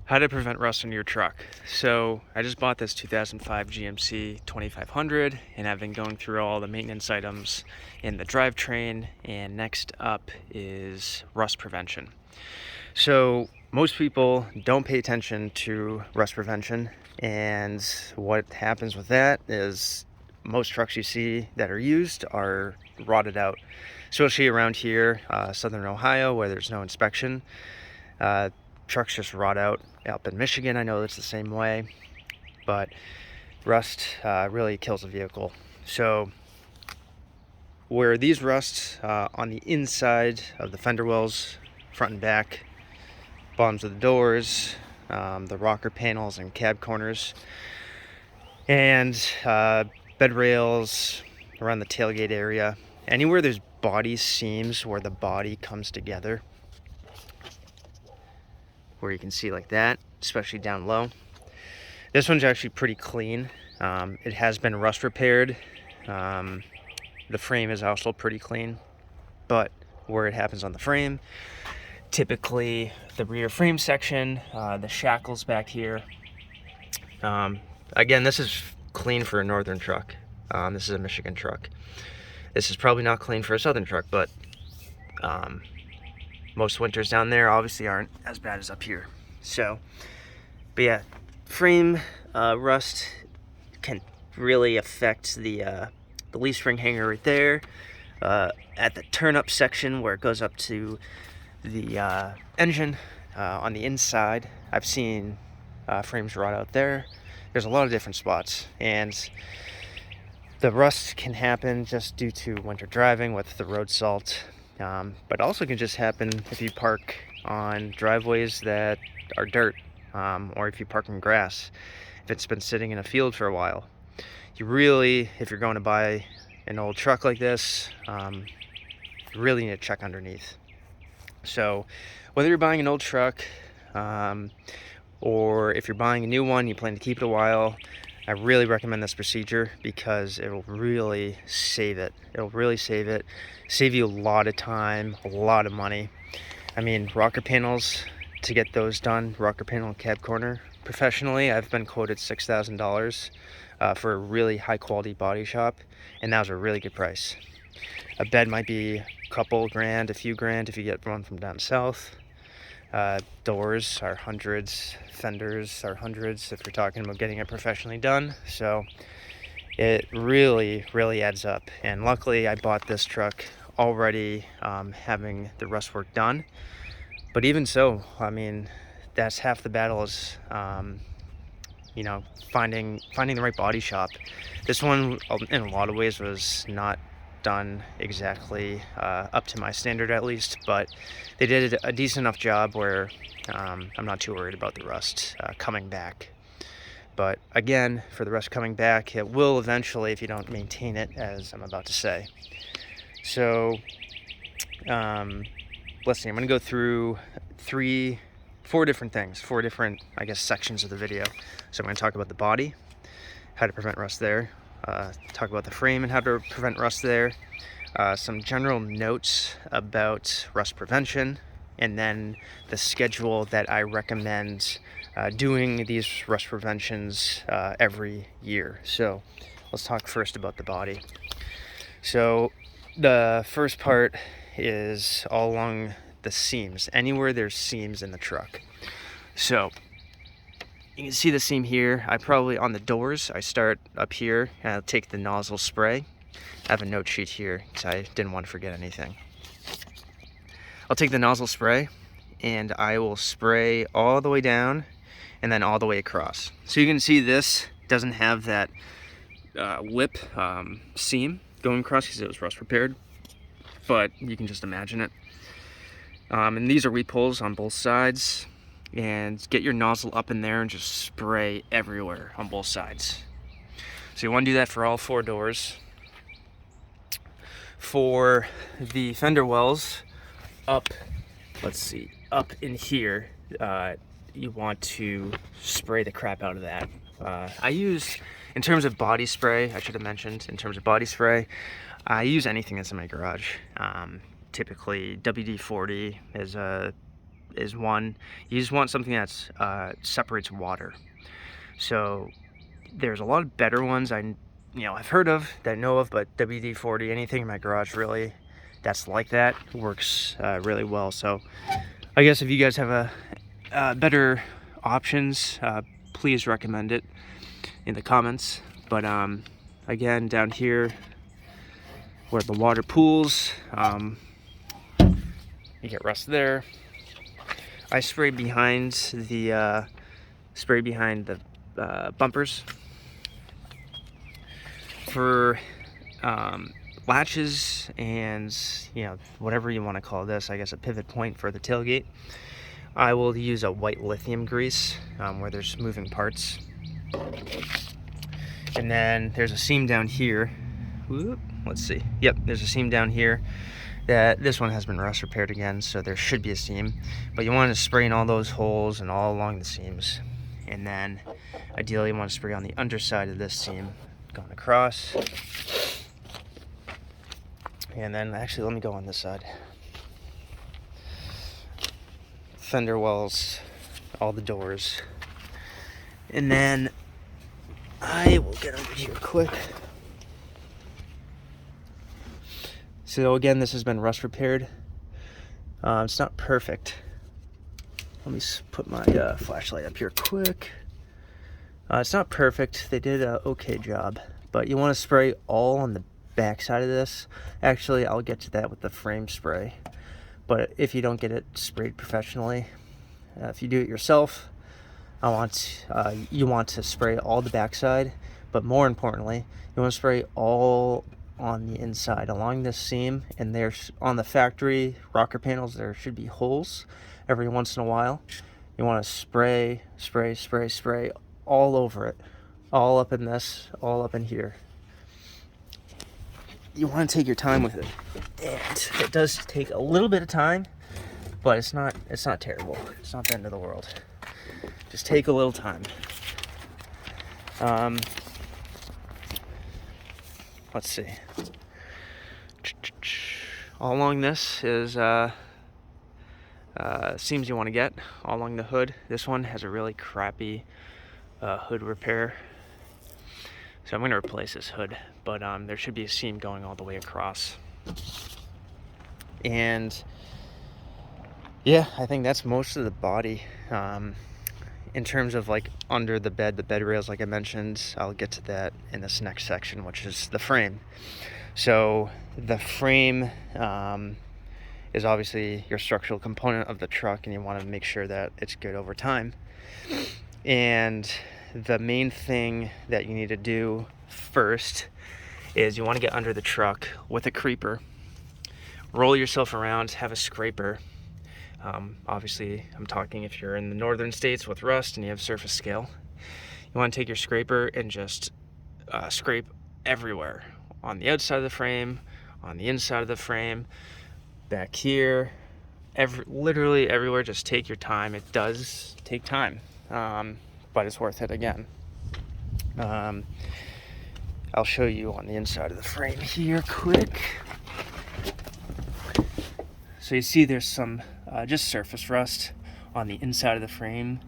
How to prevent rust on your truck. So I just bought this 2005 GMC 2500 and I've been going through all the maintenance items in the drivetrain, and next up is rust prevention. So most people don't pay attention to rust prevention, and what happens with that is most trucks you see that are used are rotted out, especially around here, southern Ohio, where there's no inspection. Trucks just rot out. Up in Michigan, I know it's the same way, but rust really kills a vehicle. So where these rusts on the inside of the fender wells, front and back, bottoms of the doors, the rocker panels and cab corners, and bed rails around the tailgate area, anywhere there's body seams where the body comes together, where you can see like that, especially down low. This one's actually pretty clean. It has been rust repaired. The frame is also pretty clean, but where it happens on the frame, typically the rear frame section, the shackles back here. Again, this is clean for a northern truck. This is a Michigan truck. This is probably not clean for a southern truck, but most winters down there obviously aren't as bad as up here. So, but yeah, frame rust can really affect the leaf spring hanger right there, at the turn-up section where it goes up to the engine on the inside. I've seen frames rot out there. There's a lot of different spots, and the rust can happen just due to winter driving with the road salt. But also can just happen if you park on driveways that are dirt, or if you park in grass, if it's been sitting in a field for a while. You really, if you're going to buy an old truck like this, you really need to check underneath. So whether you're buying an old truck, or if you're buying a new one, you plan to keep it a while, I really recommend this procedure because it'll really save it. It'll really save it. Save you a lot of time, a lot of money. I mean, rocker panels, to get those done, rocker panel and cab corner, professionally, I've been quoted $6,000 for a really high quality body shop, and that was a really good price. A bed might be a couple grand, a few grand if you get one from down south. Doors are hundreds, fenders are hundreds if you're talking about getting it professionally done. So it really adds up. And luckily I bought this truck already having the rust work done. But even so, I mean, that's half the battle is you know, finding the right body shop. This one in a lot of ways was not done exactly up to my standard, at least, but they did a decent enough job where I'm not too worried about the rust coming back. But again, for the rust coming back, it will eventually if you don't maintain it, as I'm about to say. So let's see, I'm gonna go through four different things, four different, I guess, sections of the video. So I'm gonna talk about the body, how to prevent rust there, talk about the frame and how to prevent rust there, some general notes about rust prevention, and then the schedule that I recommend doing these rust preventions every year. So let's talk first about the body. So the first part is all along the seams, anywhere there's seams in the truck. So you can see the seam here. I probably, on the doors, I start up here and I'll take the nozzle spray. I have a note sheet here because I didn't want to forget anything. I'll take the nozzle spray and I will spray all the way down and then all the way across. So you can see this doesn't have that lip seam going across because it was rust repaired, but you can just imagine it. And these are weed pulls on both sides. And get your nozzle up in there and just spray everywhere on both sides. So you want to do that for all four doors. For the fender wells, up in here, you want to spray the crap out of that. I use, in terms of body spray, I should have mentioned, in terms of body spray, I use anything that's in my garage. Typically WD-40 is a is one. You just want something that's separates water. So there's a lot of better ones I've heard of, that I know of, but WD-40, anything in my garage really that's like that works really well. So I guess if you guys have better options, please recommend it in the comments. But again, down here where the water pools, you get rust there. I spray behind the bumpers. For latches and whatever you want to call this, I guess a pivot point for the tailgate, I will use a white lithium grease where there's moving parts. And then there's a seam down here. Whoop, let's see. Yep, there's a seam down here. This one has been rust repaired again, so there should be a seam. But you want to spray in all those holes and all along the seams. And then ideally you want to spray on the underside of this seam, going across. And then actually let me go on this side. Fender wells, all the doors. And then I will get over here quick. So again, this has been rust repaired. It's not perfect. Let me put my flashlight up here quick. It's not perfect. They did an okay job, but you want to spray all on the back side of this. Actually, I'll get to that with the frame spray. But if you don't get it sprayed professionally, if you do it yourself, you want to spray all the backside, but more importantly, you want to spray all on the inside along this seam. And there's on the factory rocker panels, there should be holes every once in a while. You want to spray all over it, all up in this, all up in here. You want to take your time with it, and it does take a little bit of time, but it's not terrible. It's not the end of the world. Just take a little time. Let's see. All along this is seams you want to get all along the hood. This one has a really crappy hood repair, so I'm going to replace this hood, but there should be a seam going all the way across. And yeah, I think that's most of the body. In terms of like under the bed rails, like I mentioned, I'll get to that in this next section, which is the frame. So the frame is obviously your structural component of the truck, and you want to make sure that it's good over time. And the main thing that you need to do first is you want to get under the truck with a creeper, roll yourself around, have a scraper. Obviously, I'm talking if you're in the northern states with rust and you have surface scale. You want to take your scraper and just scrape everywhere, on the outside of the frame, on the inside of the frame, back here, literally everywhere. Just take your time. It does take time, but it's worth it again. I'll show you on the inside of the frame here quick. So you see there's some just surface rust on the inside of the frame.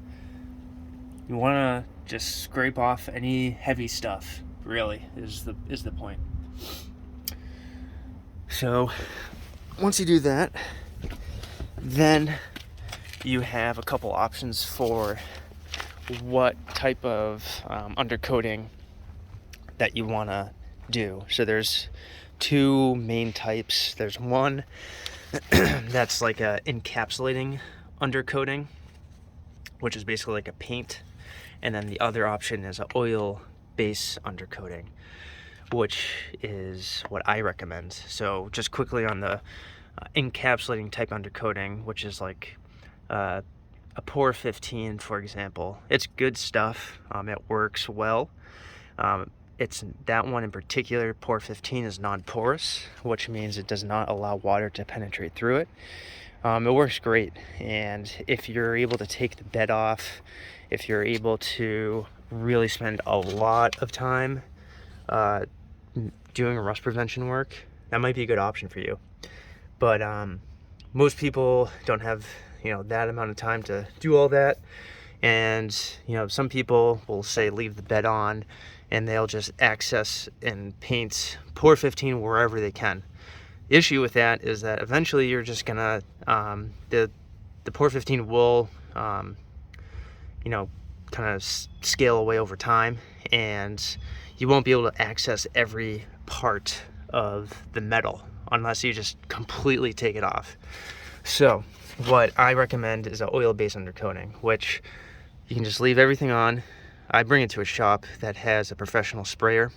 You want to just scrape off any heavy stuff, really, is the point. So once you do that, then you have a couple options for what type of undercoating that you want to do. So there's two main types. There's one that's like a encapsulating undercoating, which is basically like a paint, and then the other option is an oil base undercoating, which is what I recommend. So just quickly on the encapsulating type undercoating, which is like a POR 15, for example. It's good stuff. It works well. It's that one in particular, POR 15, is non-porous, which means it does not allow water to penetrate through it. It works great, and if you're able to take the bed off, if you're able to really spend a lot of time doing rust prevention work, that might be a good option for you. But most people don't have that amount of time to do all that. And some people will say leave the bed on, and they'll just access and paint Pour 15 wherever they can. The issue with that is that eventually you're just gonna the Pour 15 will kind of scale away over time, and you won't be able to access every part of the metal unless you just completely take it off. So what I recommend is an oil-based undercoating, which you can just leave everything on. I bring it to a shop that has a professional sprayer,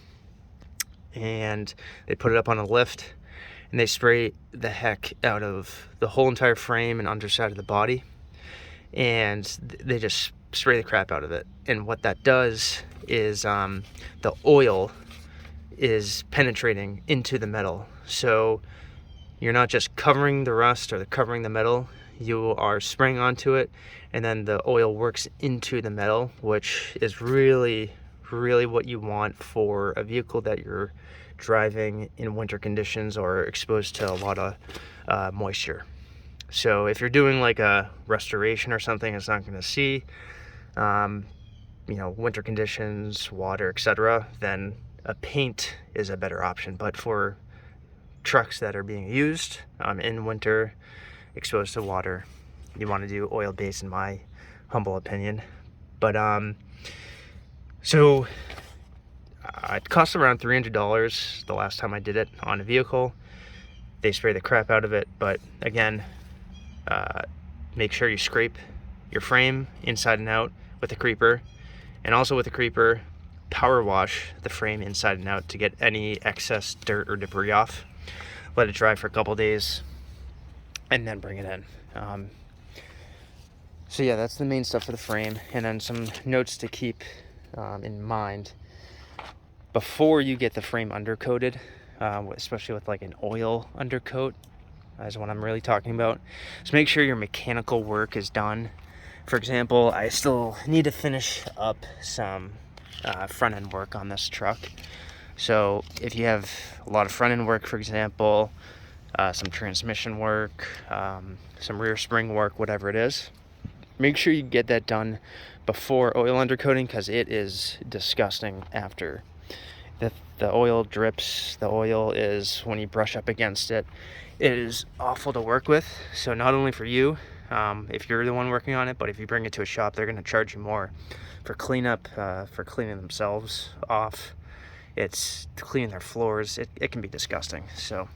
and they put it up on a lift, and they spray the heck out of the whole entire frame and underside of the body, and they just spray the crap out of it. And what that does is the oil is penetrating into the metal, so you're not just covering the rust or covering the metal, you are spraying onto it, and then the oil works into the metal, which is really what you want for a vehicle that you're driving in winter conditions or exposed to a lot of moisture. So if you're doing like a restoration or something, it's not going to see winter conditions, water, etc., then a paint is a better option. But for trucks that are being used in winter, exposed to water, you want to do oil-based, in my humble opinion. But so it cost around $300 the last time I did it on a vehicle. They spray the crap out of it, but again, make sure you scrape your frame inside and out with a creeper, and also with a creeper, power wash the frame inside and out to get any excess dirt or debris off. Let it dry for a couple days, and then bring it in. So yeah, that's the main stuff for the frame. And then some notes to keep in mind before you get the frame undercoated, especially with like an oil undercoat, is what I'm really talking about. So make sure your mechanical work is done. For example, I still need to finish up some front end work on this truck. So if you have a lot of front end work, for example, some transmission work, some rear spring work, whatever it is, make sure you get that done before oil undercoating, because it is disgusting after. The oil drips. The oil is, when you brush up against it, it is awful to work with. So not only for you, if you're the one working on it, but if you bring it to a shop, they're going to charge you more for cleanup, for cleaning themselves off. It's cleaning their floors. It can be disgusting. So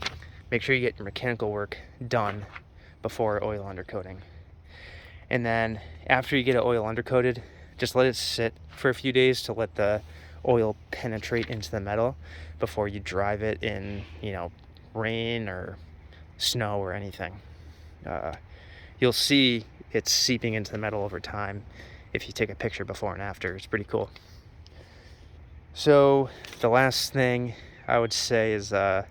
make sure you get your mechanical work done before oil undercoating. And then after you get it oil undercoated, just let it sit for a few days to let the oil penetrate into the metal before you drive it in, rain or snow or anything. You'll see it seeping into the metal over time if you take a picture before and after. It's pretty cool. So the last thing I would say is, I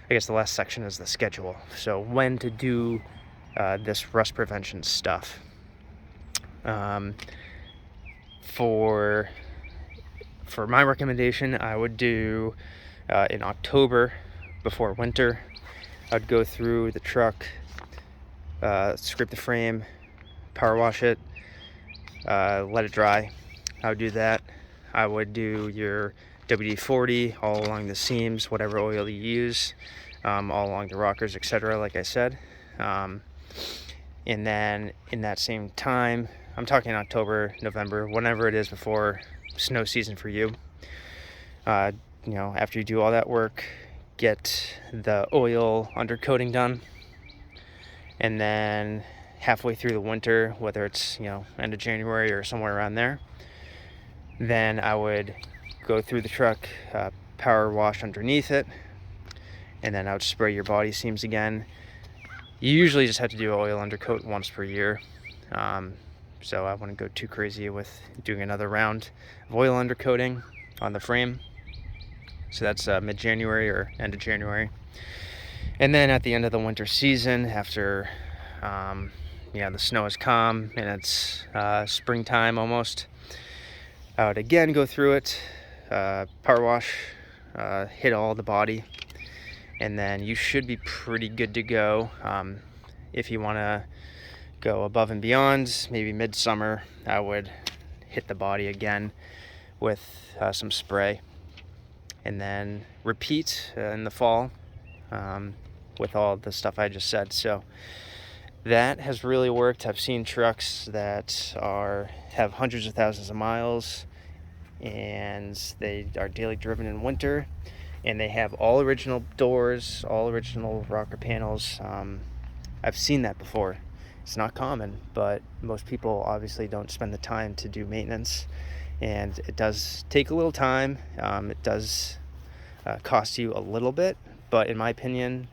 guess the last section is the schedule. So when to do this rust prevention stuff. For my recommendation, I would do in October before winter. I'd go through the truck, scrape the frame, power wash it, let it dry. I would do that. I would do your WD-40 all along the seams, whatever oil you use, all along the rockers, etc., like I said. And then in that same time, I'm talking October, November, whenever it is before snow season for you. After you do all that work, get the oil undercoating done, and then halfway through the winter, whether it's end of January or somewhere around there, then I would go through the truck, power wash underneath it, and then I would spray your body seams again. You usually just have to do an oil undercoat once per year, so I wouldn't go too crazy with doing another round of oil undercoating on the frame. So that's mid-January or end of January. And then at the end of the winter season, after the snow has come and it's springtime almost, I would again go through it, power wash, hit all the body, and then you should be pretty good to go. If you want to go above and beyond. Maybe midsummer, I would hit the body again with some spray, and then repeat in the fall with all the stuff I just said. So that has really worked. I've seen trucks that have hundreds of thousands of miles, and they are daily driven in winter, and they have all original doors, all original rocker panels. I've seen that before. It's not common, but most people obviously don't spend the time to do maintenance, and it does take a little time. It does cost you a little bit, but in my opinion,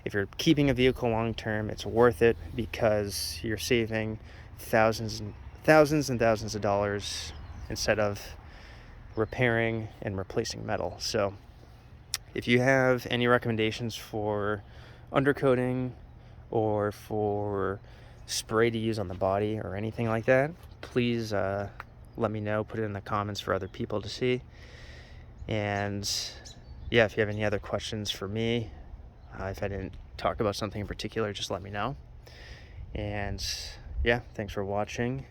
if you're keeping a vehicle long term, it's worth it, because you're saving thousands and thousands of dollars instead of repairing and replacing metal. So if you have any recommendations for undercoating or for spray to use on the body or anything like that, please let me know. Put it in the comments for other people to see. And yeah, if you have any other questions for me, if I didn't talk about something in particular, just let me know. And yeah, thanks for watching,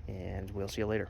and we'll see you later.